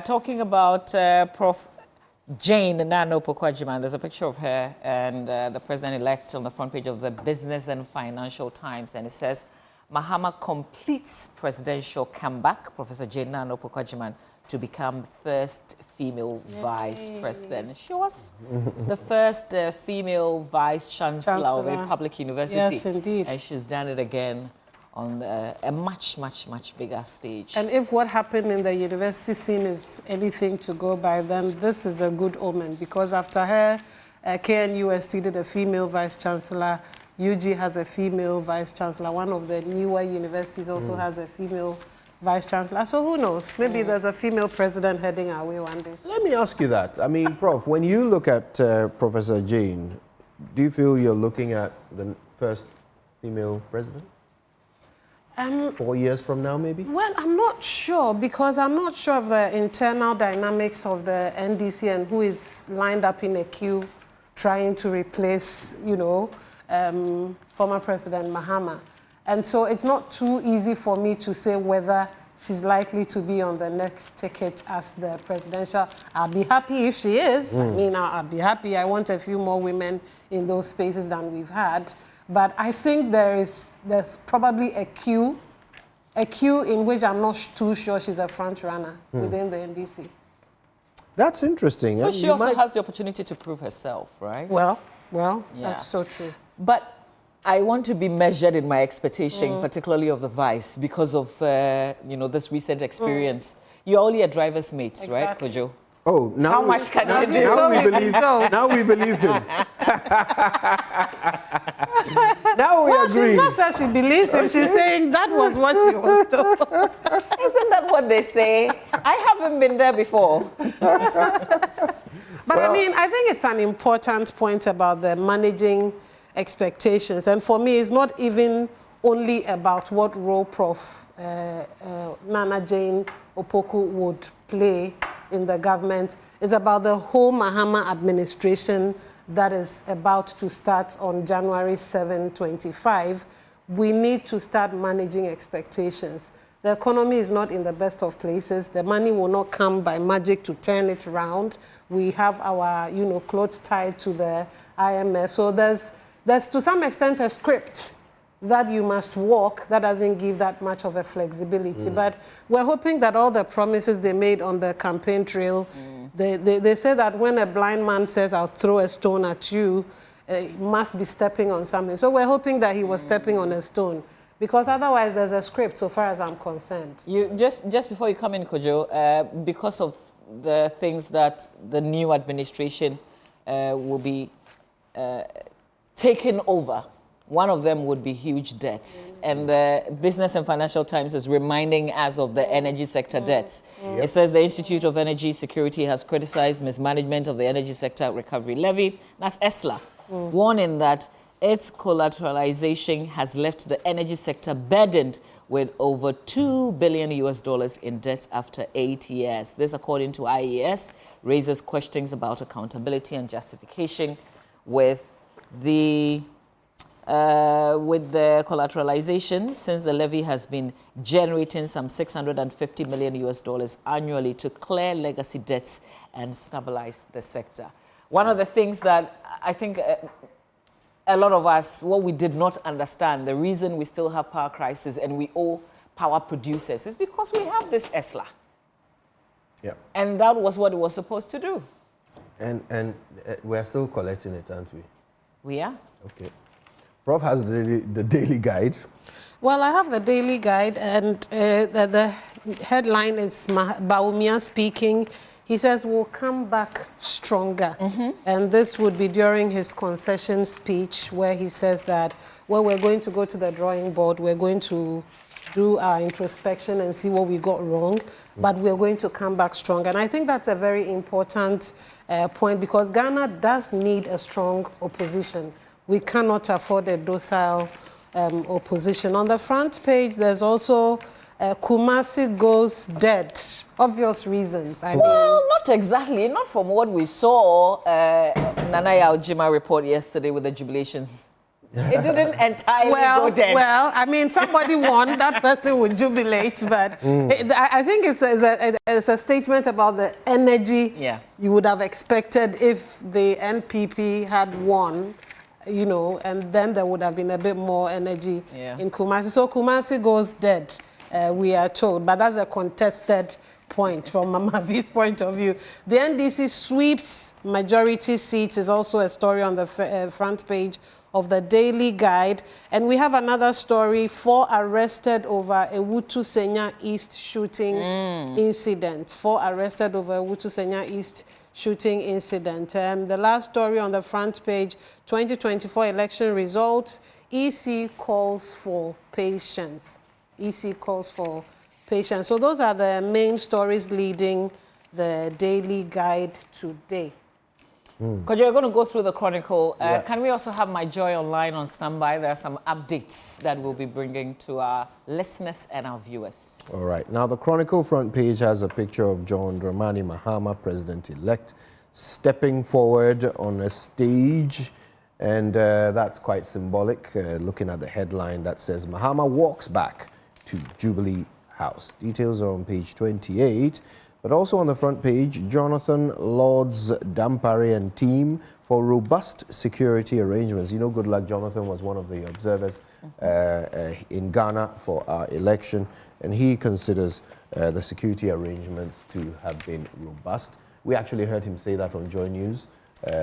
Talking about Prof. Jane Nano Pokwajiman. There's a picture of her and the president-elect on the front page of the Business and Financial Times, and it says, Mahama completes presidential comeback. Professor Jane Nano Pokwajiman to become first female vice president. She was the first female vice chancellor of a public university. Yes, indeed. And she's done it again on a much bigger stage. And if what happened in the university scene is anything to go by, then this is a good omen, because after her, KNUST did a female vice chancellor, UG has a female vice chancellor, one of the newer universities also has a female vice chancellor. So who knows? Maybe there's a female president heading our way one day. So. Let me ask you that. I mean, Prof, when you look at Professor Jane, do you feel you're looking at the first female president? 4 years from now, maybe? Well, I'm not sure, because I'm not sure of the internal dynamics of the NDC and who is lined up in a queue trying to replace, you know, former President Mahama. And so it's not too easy for me to say whether she's likely to be on the next ticket as the presidential. I'll be happy if she is. I mean, I'll be happy. I want a few more women in those spaces than we've had. But I think there's probably a queue in which I'm not too sure she's a front runner within the NDC. That's interesting. But she also has the opportunity to prove herself, right? Well, yeah. That's so true. But I want to be measured in my expectation, particularly of the vice, because of you know, this recent experience. You're only a driver's mate, right, Kojo? Oh, now how much can you do? Now we believe him. Now we agree. She's not saying she believes him. She's saying that was what she was told. Isn't that what they say? I haven't been there before. But I mean, I think it's an important point about the managing expectations. And for me, it's not even only about what role Prof. Nana Jane Opoku would play in the government. It's about the whole Mahama administration that is about to start on January 7, 2025. We need to start managing expectations. The economy is not in the best of places. The money will not come by magic to turn it around. We have our, you know, clothes tied to the IMF. So there's to some extent a script that you must walk that doesn't give that much of a flexibility. But we're hoping that all the promises they made on the campaign trail, they say that when a blind man says, I'll throw a stone at you, he must be stepping on something. So we're hoping that he was stepping on a stone, because otherwise there's a script so far as I'm concerned. You just before you come in, Kojo, because of the things that the new administration will be taking over, one of them would be huge debts. And the Business and Financial Times is reminding us of the energy sector debts. It says the Institute of Energy Security has criticized mismanagement of the energy sector recovery levy. That's ESLA, warning that its collateralization has left the energy sector burdened with over $2 billion in debts after 8 years. This, according to IES, raises questions about accountability and justification with the collateralization, since the levy has been generating some $650 million annually to clear legacy debts and stabilize the sector. One of the things that I think a lot of us, what we did not understand, the reason we still have power crisis and we owe power producers is because we have this ESLA. Yeah. And that was what it was supposed to do. And we're still collecting it, aren't we? We are. Okay. Prof has the daily guide. Well, I have the daily guide, and the headline is Baumia speaking. He says, we'll come back stronger. And this would be during his concession speech, where he says that, well, we're going to go to the drawing board, we're going to do our introspection and see what we got wrong, but we're going to come back strong. And I think that's a very important point, because Ghana does need a strong opposition. We cannot afford a docile opposition. On the front page, there's also Kumasi goes dead. Obvious reasons. I mean, well, not exactly. Not from what we saw. Nana Yaojima report yesterday with the jubilations It didn't entirely go dead. Well, I mean, somebody won. That person would jubilate, but I think it's a statement about the energy you would have expected if the NPP had won, you know, and then there would have been a bit more energy in Kumasi. So Kumasi goes dead, we are told, but that's a contested point from Mama V's point of view. The NDC sweeps majority seats is also a story on the front page of the Daily Guide. And we have another story, 4 arrested over a Wutu Senya East shooting incident. 4 arrested over a Wutu Senya East shooting incident. The last story on the front page, 2024 election results, EC calls for patience. EC calls for patience. So those are the main stories leading the Daily Guide today. Because you're going to go through the Chronicle. Can we also have My Joy Online on standby? There are some updates that we'll be bringing to our listeners and our viewers. All right. Now, the Chronicle front page has a picture of John Dramani Mahama, president-elect, stepping forward on a stage. And that's quite symbolic, looking at the headline that says, Mahama walks back to Jubilee House. Details are on page 28. But also on the front page, Jonathan Lords Dampare and team for robust security arrangements. You know, Goodluck Jonathan was one of the observers in Ghana for our election, and he considers the security arrangements to have been robust. We actually heard him say that on Joy News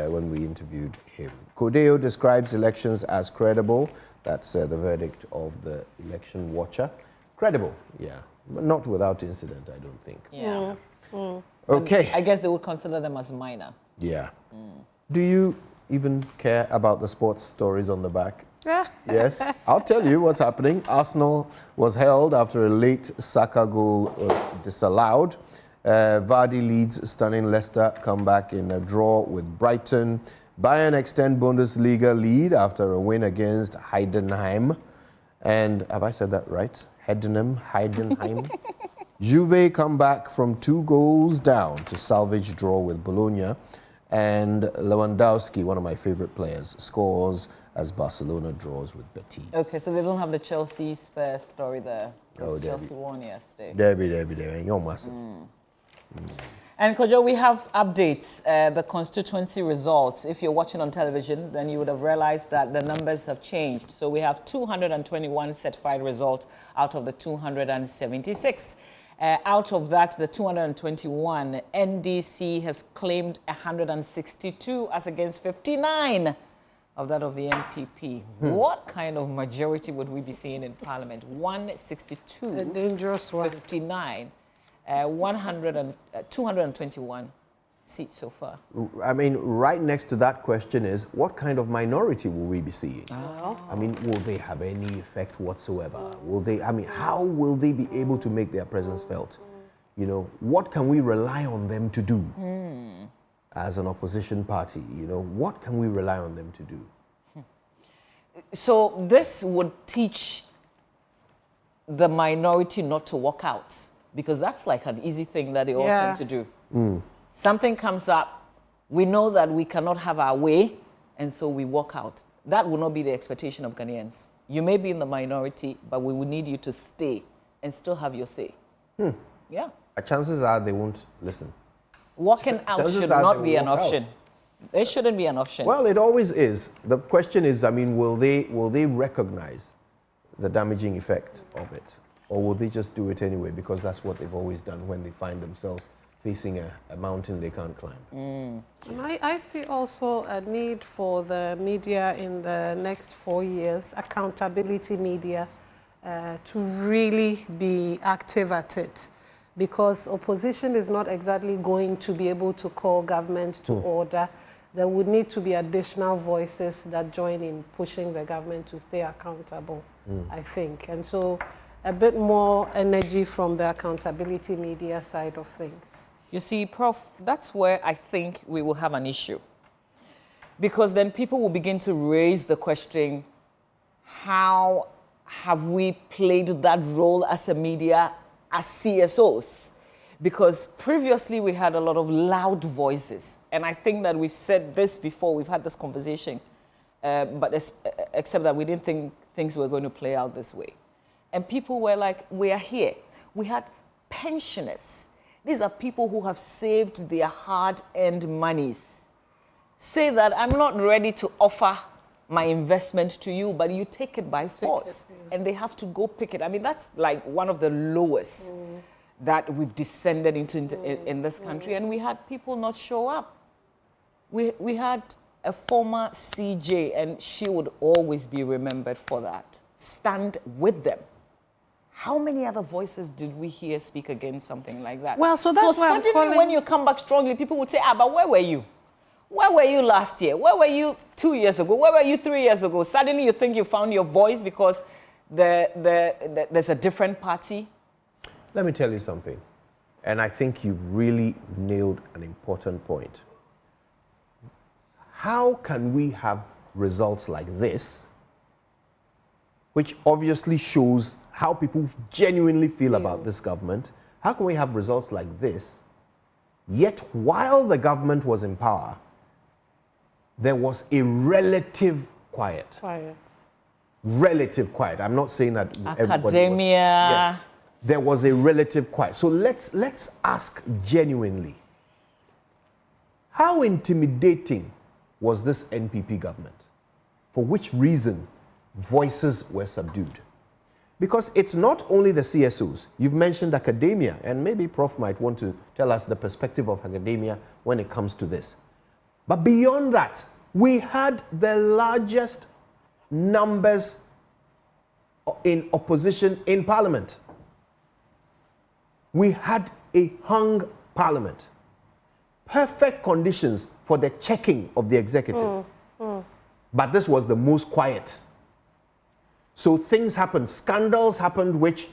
when we interviewed him. Codeo describes elections as credible. That's the verdict of the election watcher. Credible, yeah. But not without incident, I don't think. Yeah. Okay. And I guess they would consider them as minor. Yeah. Do you even care about the sports stories on the back? Yes. I'll tell you what's happening. Arsenal was held after a late Saka goal was disallowed. Vardy leads stunning Leicester comeback in a draw with Brighton. Bayern extend Bundesliga lead after a win against Heidenheim. And have I said that right? Heidenheim. Juve come back from 2 goals down to salvage draw with Bologna. And Lewandowski, one of my favorite players, scores as Barcelona draws with Betis. Okay, so they don't have the Chelsea Spurs story there. Oh, Chelsea won yesterday. There. You're massive. And Kojo, we have updates, the constituency results. If you're watching on television, then you would have realized that the numbers have changed. So we have 221 certified results out of the 276. Out of that, the 221, NDC has claimed 162 as against 59 of that of the NPP. What kind of majority would we be seeing in Parliament? 162. A dangerous one. 59. 221 seats so far. I mean, right next to that question is, what kind of minority will we be seeing? I mean, will they have any effect whatsoever? Will they, I mean, how will they be able to make their presence felt? You know, what can we rely on them to do as an opposition party? You know, what can we rely on them to do? So this would teach the minority not to walk out, because that's like an easy thing that they all tend to do. Something comes up, we know that we cannot have our way, and so we walk out. That will not be the expectation of Ghanaians. You may be in the minority, but we will need you to stay and still have your say. Yeah. Chances are they won't listen. Walking out should not be an option. It shouldn't be an option. Well, it always is. The question is, I mean, will they recognize the damaging effect of it? Or will they just do it anyway because that's what they've always done when they find themselves facing a mountain they can't climb? I see also a need for the media in the next 4 years, accountability media, to really be active at it. Because opposition is not exactly going to be able to call government to order. There would need to be additional voices that join in pushing the government to stay accountable, I think. And so a bit more energy from the accountability media side of things. You see, Prof, that's where I think we will have an issue. Because then people will begin to raise the question, how have we played that role as a media, as CSOs? Because previously we had a lot of loud voices. And I think that we've said this before, we've had this conversation. except that we didn't think things were going to play out this way. And people were like, we are here. We had pensioners. These are people who have saved their hard-earned monies. Say that I'm not ready to offer my investment to you, but you take it by force. And they have to go pick it. I mean, that's like one of the lowest that we've descended into in this country. And we had people not show up. We had a former CJ, and she would always be remembered for that. Stand with them. How many other voices did we hear speak against something like that? Well, so that's why suddenly when you come back strongly, people would say, but where were you? Where were you last year? Where were you 2 years ago? Where were you 3 years ago? Suddenly you think you found your voice because there's a different party? Let me tell you something, and I think you've really nailed an important point. How can we have results like this, which obviously shows how people genuinely feel about this government? How can we have results like this, yet while the government was in power, there was a relative quiet. Relative quiet. I'm not saying that academia. Yes, there was a relative quiet. So let's ask genuinely, how intimidating was this NPP government? For which reason voices were subdued? Because it's not only the CSOs. You've mentioned academia, and maybe Prof might want to tell us the perspective of academia when it comes to this. But beyond that, we had the largest numbers in opposition in Parliament. We had a hung Parliament. Perfect conditions for the checking of the executive. But this was the most quiet. So things happened, scandals happened, which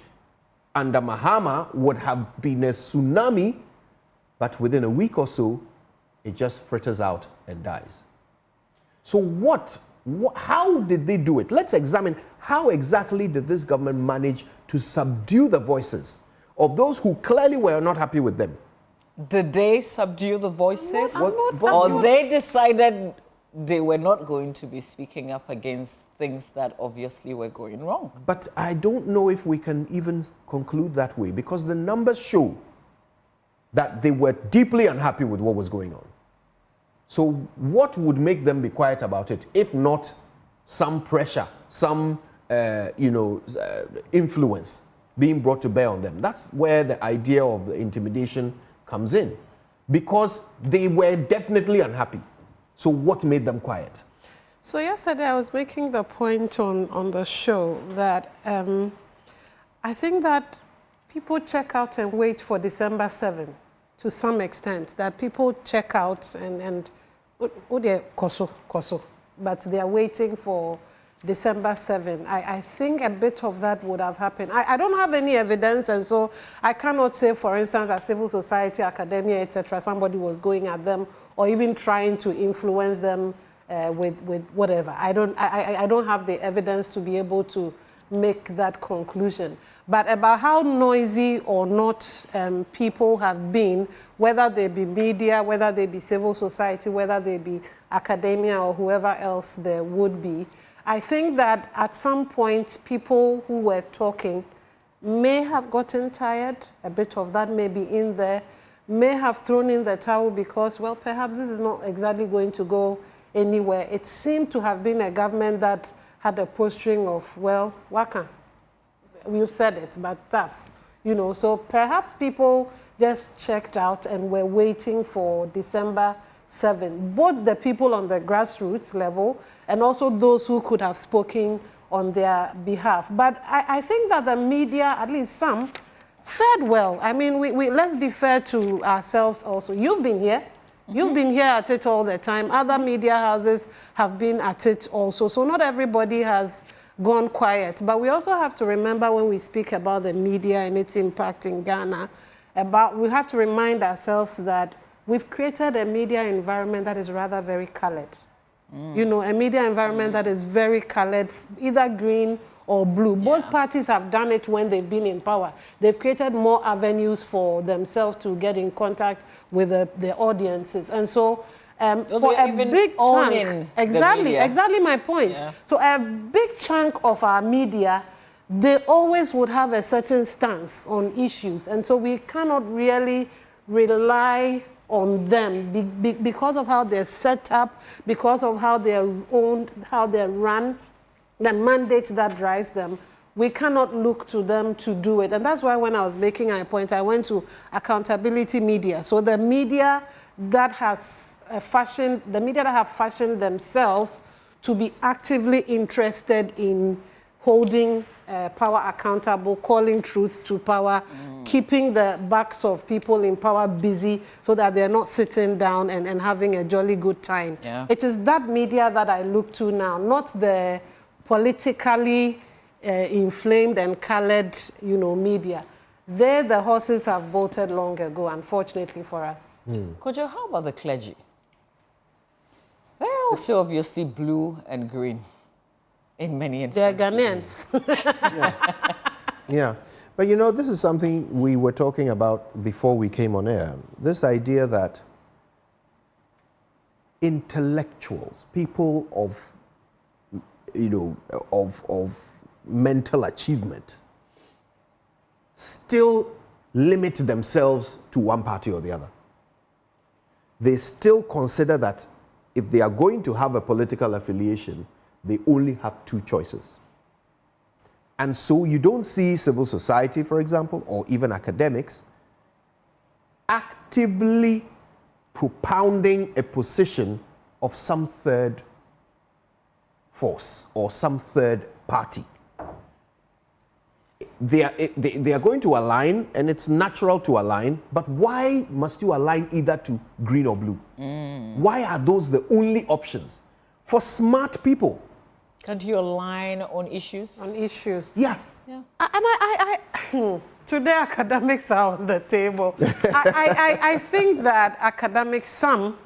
under Mahama would have been a tsunami, but within a week or so, it just fritters out and dies. So how did they do it? Let's examine how exactly did this government manage to subdue the voices of those who clearly were not happy with them. Did they subdue the voices? Or they decided they were not going to be speaking up against things that obviously were going wrong? But I don't know if we can even conclude that way, because the numbers show that they were deeply unhappy with what was going on. So what would make them be quiet about it, if not some pressure, some influence being brought to bear on them? That's where the idea of the intimidation comes in, because they were definitely unhappy. So what made them quiet? So yesterday I was making the point on the show that I think that people check out and wait for December 7 to some extent, that people check out and but they are waiting for December 7. I think a bit of that would have happened. I don't have any evidence, and so I cannot say, for instance, that civil society, academia, etc., somebody was going at them or even trying to influence them with whatever. I don't have the evidence to be able to make that conclusion. But about how noisy or not people have been, whether they be media, whether they be civil society, whether they be academia or whoever else there would be, I think that at some point people who were talking may have gotten tired. A bit of that may be in there, may have thrown in the towel because, well, perhaps this is not exactly going to go anywhere. It seemed to have been a government that had a posturing of, well, waka. We've said it, but tough. So perhaps people just checked out and were waiting for December 7. Both the people on the grassroots level and also those who could have spoken on their behalf. But I think that the media, at least some, fared well. I mean, let's be fair to ourselves also. You've been here. You've been here at it all the time. Other media houses have been at it also. So not everybody has gone quiet. But we also have to remember when we speak about the media and its impact in Ghana, we have to remind ourselves that we've created a media environment that is rather very colored. A media environment that is very colored, either green or blue. Both parties have done it when they've been in power. They've created more avenues for themselves to get in contact with the audiences. And so For a big chunk, exactly my point. Yeah. So a big chunk of our media, they always would have a certain stance on issues, and so we cannot really rely on them because of how they're set up, because of how they're owned, how they're run, the mandate that drives them. We cannot look to them to do it. And that's why when I was making my point, I went to accountability media. So the media that has fashioned themselves to be actively interested in holding power accountable, calling truth to power, keeping the backs of people in power busy so that they're not sitting down and having a jolly good time. Yeah. It is that media that I look to now, not the politically inflamed and colored, media. There, the horses have bolted long ago, unfortunately for us. Kojo, how about the clergy? They're also obviously blue and green in many instances. They're Ghanaians. Yeah. But this is something we were talking about before we came on air. This idea that intellectuals, people of, of mental achievement, still limit themselves to one party or the other. They still consider that if they are going to have a political affiliation, they only have two choices. And so you don't see civil society, for example, or even academics, actively propounding a position of some third force or some third party. They are going to align, and it's natural to align, but why must you align either to green or blue? Why are those the only options? For smart people. Can't you align on issues? On issues. Yeah. And today academics are on the table. I think that academics, some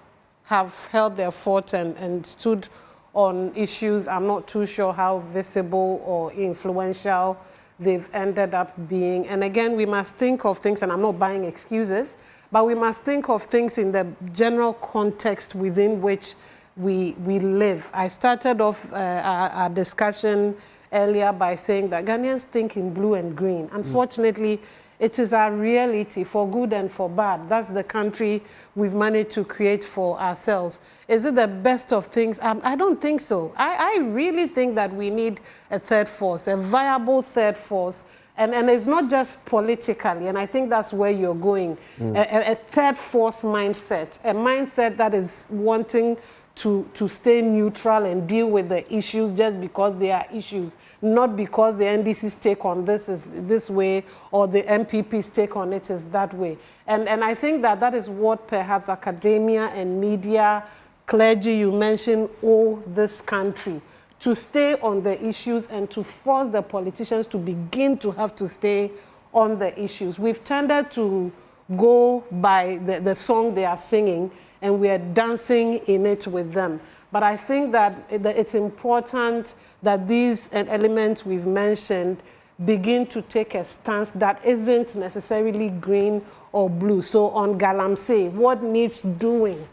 have held their fort and stood on issues. I'm not too sure how visible or influential they've ended up being. And again, we must think of things, and I'm not buying excuses, but we must think of things in the general context within which we live. I started off our discussion earlier by saying that Ghanaians think in blue and green. Unfortunately, it is our reality, for good and for bad. That's the country we've managed to create for ourselves. Is it the best of things? I don't think so. I really think that we need a third force, a viable third force. And it's not just politically, and I think that's where you're going. A third force mindset, a mindset that is wanting to stay neutral and deal with the issues just because they are issues, not because the NDC's take on this is this way or the MPP's take on it is that way. And I think that is what perhaps academia and media, clergy you mentioned, owe this country, to stay on the issues and to force the politicians to begin to have to stay on the issues. We've tended to go by the song they are singing, and we are dancing in it with them. But I think that it's important that these elements we've mentioned begin to take a stance that isn't necessarily green or blue. So on Galamsey, what needs doing?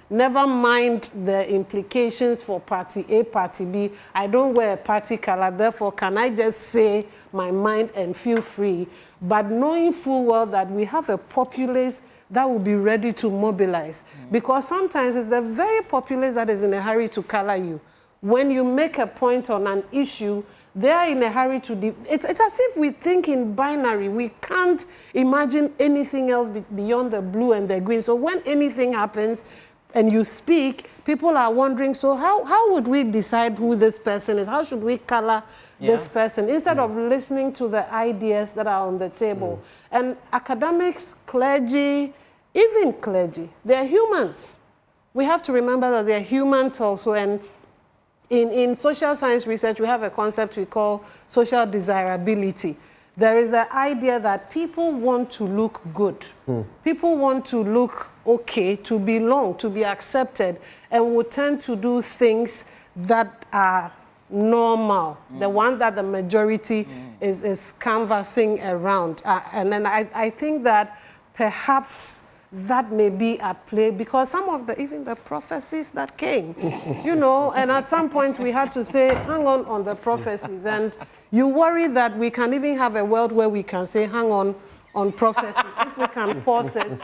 Never mind the implications for party A, party B. I don't wear a party color, therefore can I just say my mind and feel free? But knowing full well that we have a populace that will be ready to mobilize. Because sometimes it's the very populace that is in a hurry to color you. When you make a point on an issue, they are in a hurry to... It's as if we think in binary. We can't imagine anything else beyond the blue and the green. So when anything happens and you speak, people are wondering, so how would we decide who this person is? How should we color this person? Instead of listening to the ideas that are on the table. And academics, clergy, even clergy, they're humans. We have to remember that they're humans also. And in social science research, we have a concept we call social desirability. There is the idea that people want to look good. People want to look okay, to belong, to be accepted, and will tend to do things that are normal, the one that the majority is canvassing around. And then I think that perhaps that may be at play, because some of even the prophecies that came, you know, and at some point we had to say, hang on the prophecies. And you worry that we can even have a world where we can say, hang on prophecies. If we can pause it,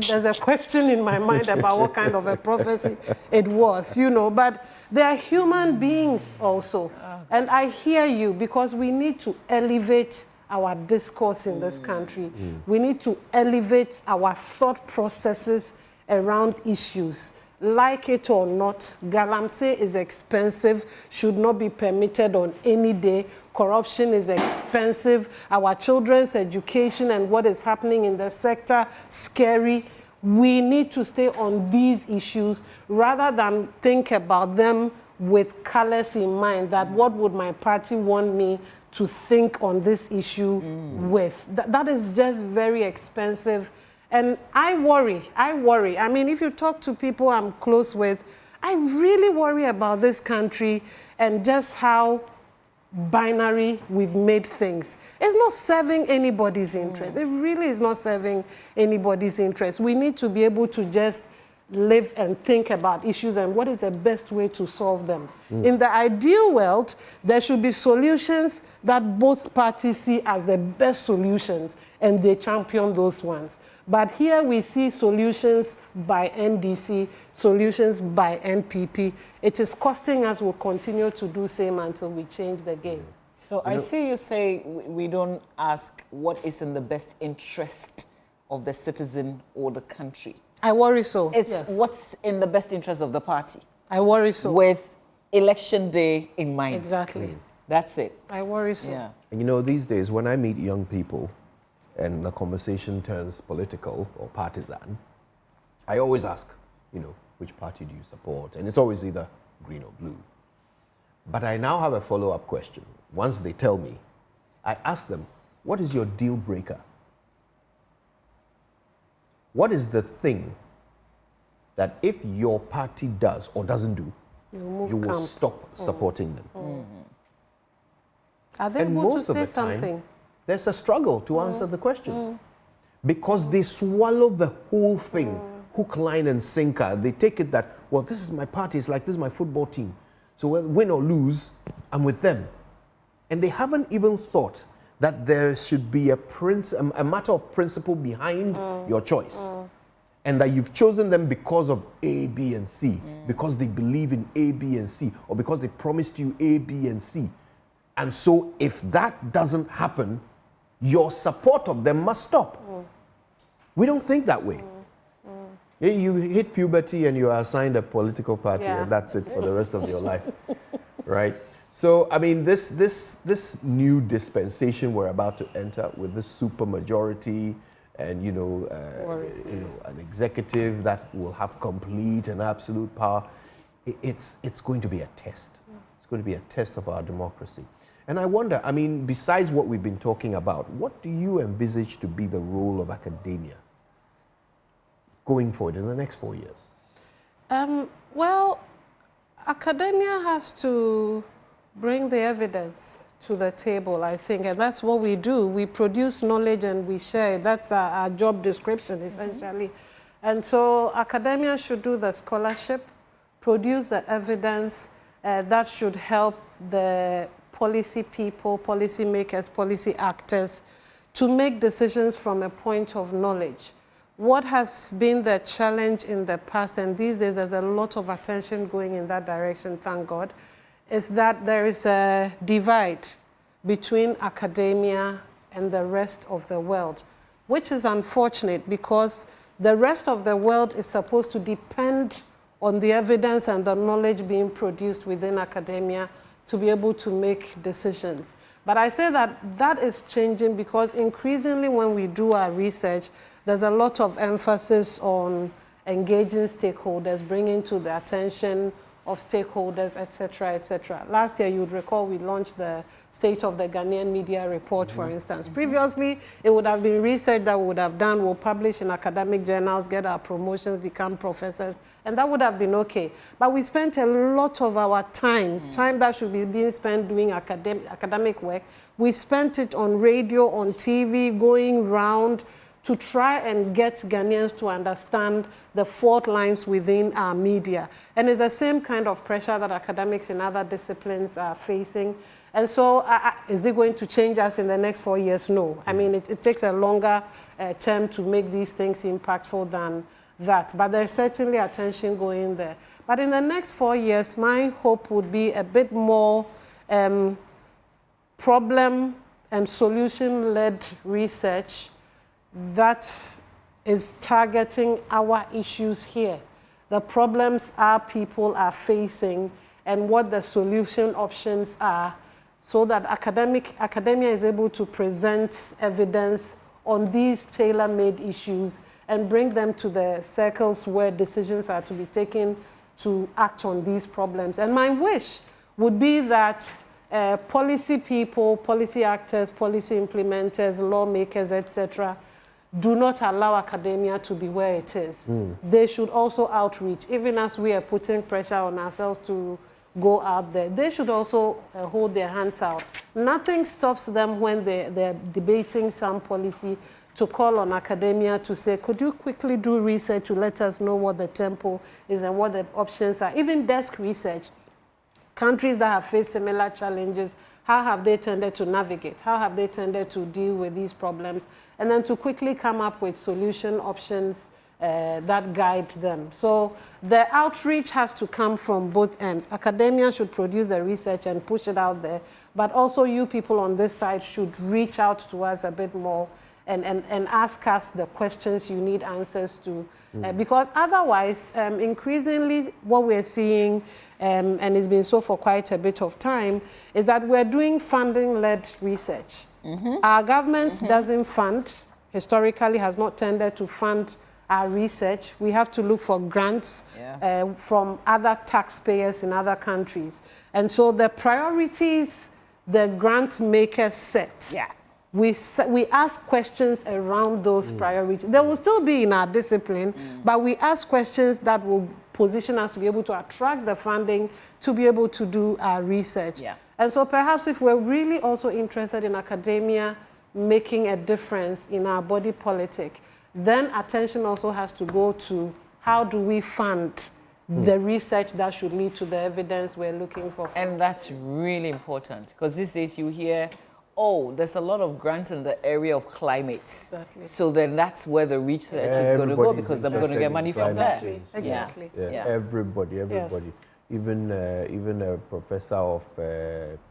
there's a question in my mind about what kind of a prophecy it was, you know. But they are human beings also. And I hear you, because we need to elevate our discourse in this country. We need to elevate our thought processes around issues. Like it or not, galamsey is expensive, should not be permitted on any day. Corruption is expensive. Our children's education and what is happening in the sector, scary. We need to stay on these issues rather than think about them with colors in mind, that what would my party want me to think on this issue with. That is just very expensive. And I worry. I mean, if you talk to people I'm close with, I really worry about this country and just how binary we've made things. It's not serving anybody's interest. It really is not serving anybody's interest. We need to be able to just live and think about issues and what is the best way to solve them. In the ideal world, there should be solutions that both parties see as the best solutions, and they champion those ones. But here we see solutions by NDC, solutions by NPP. It is costing us. We'll continue to do same until we change the game. So I see you say we don't ask what is in the best interest of the citizen or the country. I worry so. It's what's in the best interest of the party. I worry so. With election day in mind. Exactly. That's it. I worry so. Yeah. And you know, these days when I meet young people and the conversation turns political or partisan, I always ask, you know, which party do you support? And it's always either green or blue. But I now have a follow-up question. Once they tell me, I ask them, what is your deal breaker? What is the thing that if your party does or doesn't do, you will stop supporting them? Are they able to say something? There's a struggle to answer the question. Because they swallow the whole thing, hook, line, and sinker. They take it that, well, this is my party, it's like this is my football team. So win or lose, I'm with them. And they haven't even thought that there should be a matter of principle behind your choice. And that you've chosen them because of A, B, and C, because they believe in A, B, and C, or because they promised you A, B, and C. And so if that doesn't happen, your support of them must stop. We don't think that way. You hit puberty and you are assigned a political party, and that's it for the rest of your life, right? So, I mean, this new dispensation we're about to enter with this supermajority and, an executive that will have complete and absolute power, it's going to be a test. It's going to be a test of our democracy. And I wonder, I mean, besides what we've been talking about, what do you envisage to be the role of academia going forward in the next 4 years? Well, academia has to bring the evidence to the table, I think, and that's what we do. We produce knowledge and we share it. That's our job description, essentially. And so academia should do the scholarship, produce the evidence that should help the policy people, policy makers, policy actors to make decisions from a point of knowledge. What has been the challenge in the past, and these days there's a lot of attention going in that direction, thank God, is that there is a divide between academia and the rest of the world, which is unfortunate because the rest of the world is supposed to depend on the evidence and the knowledge being produced within academia to be able to make decisions. But I say that that is changing because increasingly when we do our research, there's a lot of emphasis on engaging stakeholders, bringing to the attention of stakeholders, et cetera, et cetera. Last year, you would recall we launched the State of the Ghanaian Media Report, for instance. Previously, it would have been research that we would have done, we'll publish in academic journals, get our promotions, become professors, and that would have been okay. But we spent a lot of our time, time that should be being spent doing academic work, we spent it on radio, on TV, going round to try and get Ghanaians to understand the fault lines within our media. And it's the same kind of pressure that academics in other disciplines are facing. And so is it going to change us in the next 4 years? No. I mean, it takes a longer term to make these things impactful than that. But there's certainly attention going there. But in the next 4 years, my hope would be a bit more problem and solution-led research that is targeting our issues here, the problems our people are facing and what the solution options are, so that academia is able to present evidence on these tailor-made issues and bring them to the circles where decisions are to be taken to act on these problems. And my wish would be that policy people, policy actors, policy implementers, lawmakers, etc., do not allow academia to be where it is. They should also outreach, even as we are putting pressure on ourselves to go out there. They should also hold their hands out. Nothing stops them when they're debating some policy to call on academia to say, could you quickly do research to let us know what the tempo is and what the options are. Even desk research. Countries that have faced similar challenges, how have they tended to navigate? How have they tended to deal with these problems? And then to quickly come up with solution options that guide them. So the outreach has to come from both ends. Academia should produce the research and push it out there, but also you people on this side should reach out to us a bit more and ask us the questions you need answers to. Because otherwise, increasingly what we're seeing, and it's been so for quite a bit of time, is that we're doing funding-led research. Our government doesn't fund, historically has not tended to fund our research. We have to look for grants from other taxpayers in other countries. And so the priorities the grant makers set, we ask questions around those priorities. They will still be in our discipline, but we ask questions that will position us to be able to attract the funding to be able to do our research. And so perhaps if we're really also interested in academia making a difference in our body politic, then attention also has to go to how do we fund the research that should lead to the evidence we're looking for. And that's really important, because these days you hear, oh, there's a lot of grants in the area of climate. Exactly. So then that's where the research is going to go, because they're going to get money from there. Exactly. Everybody. Even a professor of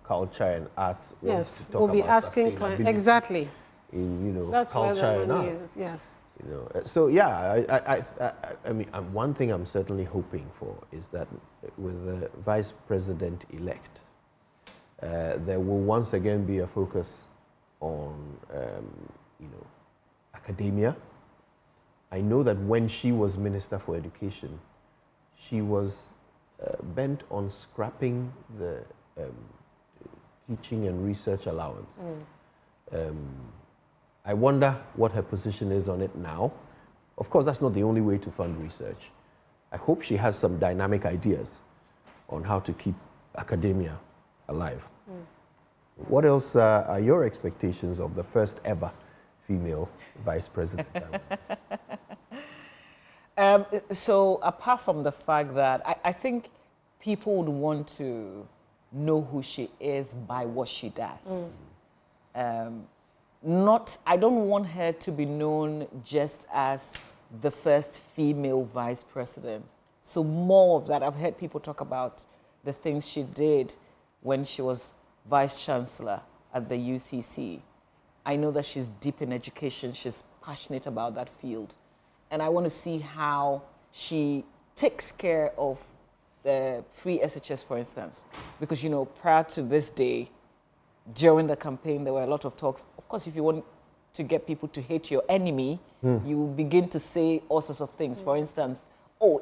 culture and arts wants to talk will be about asking sustainability in that's culture where the money and arts. is. So yeah, I mean, one thing I'm certainly hoping for is that with the vice president elect, there will once again be a focus on academia. I know that when she was Minister for Education, she was bent on scrapping the teaching and research allowance. I wonder what her position is on it now. Of course, that's not the only way to fund research. I hope she has some dynamic ideas on how to keep academia alive. What else are your expectations of the first ever female vice president? So apart from the fact that I think people would want to know who she is by what she does. I don't want her to be known just as the first female vice president. So more of that. I've heard people talk about the things she did when she was vice chancellor at the UCC. I know that she's deep in education. She's passionate about that field. And I want to see how she takes care of the free SHS, for instance. Because, prior to this day, during the campaign, there were a lot of talks. Of course, if you want to get people to hate your enemy, you begin to say all sorts of things. For instance,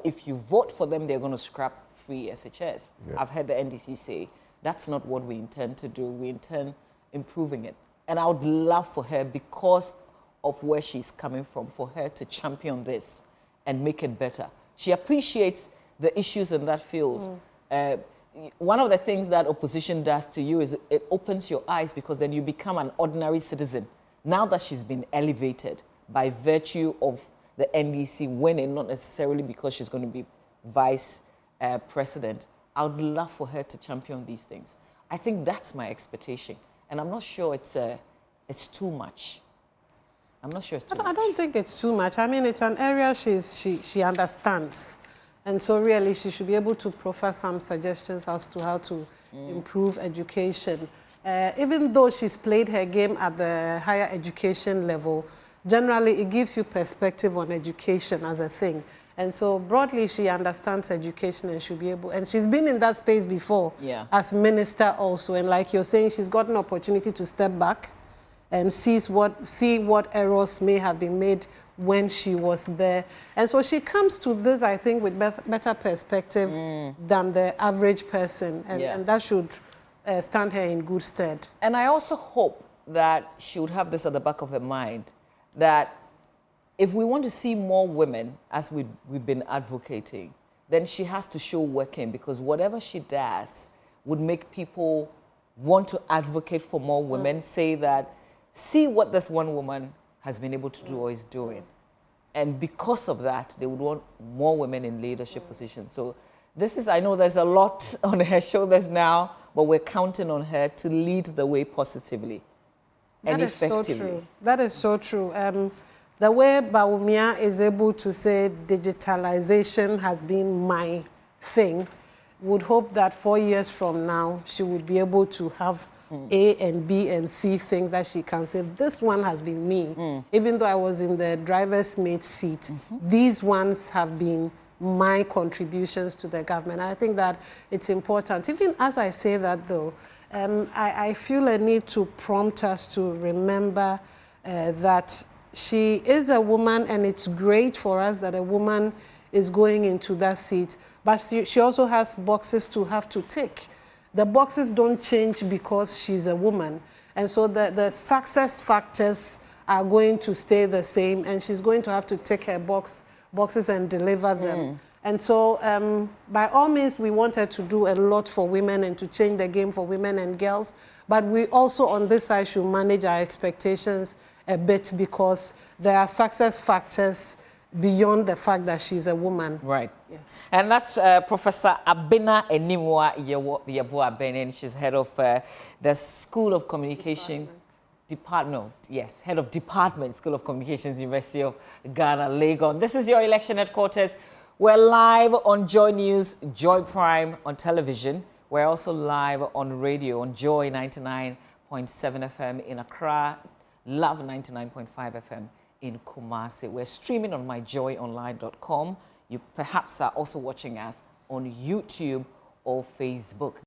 if you vote for them, they're going to scrap free SHS. I've heard the NDC say, that's not what we intend to do. We intend improving it. And I would love for her, because of where she's coming from, for her to champion this and make it better. She appreciates the issues in that field. One of the things that opposition does to you is it opens your eyes, because then you become an ordinary citizen. Now that she's been elevated, by virtue of the NDC winning, not necessarily because she's going to be vice president. I would love for her to champion these things. I think that's my expectation. And I'm not sure it's too much. I'm not sure it's too much. I don't think it's too much. I mean, it's an area she understands. And so really she should be able to proffer some suggestions as to how to improve education. Even though she's played her game at the higher education level, generally it gives you perspective on education as a thing. And so broadly she understands education and should be able, and she's been in that space before as minister also. And like you're saying, she's got an opportunity to step back and see what errors may have been made when she was there. And so she comes to this, I think, with better perspective than the average person. And that should stand her in good stead. And I also hope that she would have this at the back of her mind, that if we want to see more women, as we've been advocating, then she has to show working, because whatever she does would make people want to advocate for more women, say that, see what this one woman has been able to do or is doing. And because of that, they would want more women in leadership positions. So this is, I know there's a lot on her shoulders now, but we're counting on her to lead the way positively and effectively. That is so true. That is so true. The way Bawumia is able to say digitalization has been my thing, would hope that 4 years from now, she would be able to have A and B and C things that she can say, this one has been me. Even though I was in the driver's mate seat, these ones have been my contributions to the government. I think that it's important. Even as I say that, though, I feel a need to prompt us to remember that she is a woman, and it's great for us that a woman is going into that seat. But she also has boxes to have to tick. The boxes don't change because she's a woman. And so the success factors are going to stay the same, and she's going to have to tick her boxes and deliver them. And so by all means, we want her to do a lot for women and to change the game for women and girls. But we also on this side should manage our expectations a bit, because there are success factors beyond the fact that she's a woman. Right. Yes. And that's Professor Abena Enimwa Yeboah Benin. She's head of the School of Communication Department. Yes, head of Department, School of Communications, University of Ghana, Legon. This is your election headquarters. We're live on Joy News, Joy Prime on television. We're also live on radio on Joy 99.7 FM in Accra, Love 99.5 FM in Kumasi. We're streaming on myjoyonline.com. You perhaps are also watching us on YouTube or Facebook.